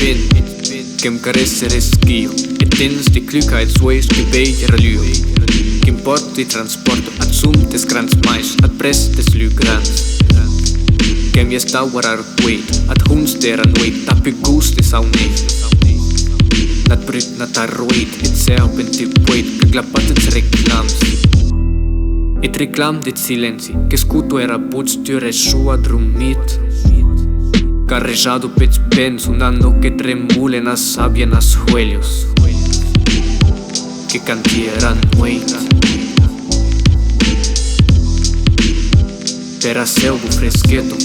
Gennem caresseres skier et dens de klugheitsways gebeger lyr. Gem bort de transport at sum des grans mais at brest des lygrans. Gem jes dauerar quaid at huns deran wait tapu guste saunet. Nat brut nat arroid et serpent de poet que glapatets reclams. Et reclam dit silenci que scuto era buts ture sua drumit. Carrejado pets pens un anno que tremule nas sabia nas huelios. Que cantieran wait. Per selvo freschetto.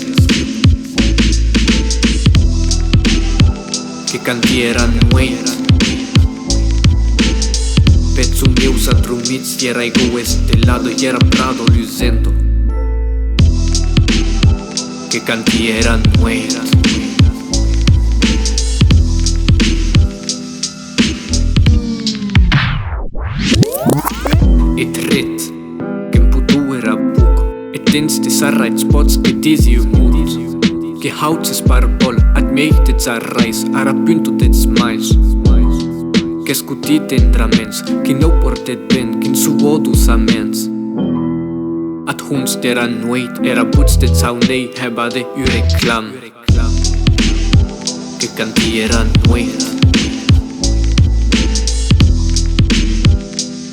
Que cantieran wait. Pezul meu s-a drumit, era ego estelado, era prado luzento. Que cantieran wait. Et ret, gem putu era buc, et dens de sarrait spots que disiu mut. Que hautses barbol, ad meichtets arrais, ara pyntutets mais. Que scutit entraments, que no portet ben, que suodus amens. At huns deran wait, era buts de saunei, hebade u reclam. Que cantieran wait.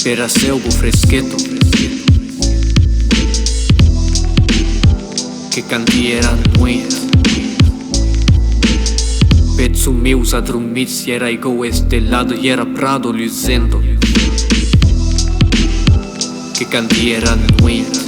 Per selvo freschetto. Que cantieran wait. Pezul meu s-a drumit, era ego estelado, era prado luzento. Que cantieran wait.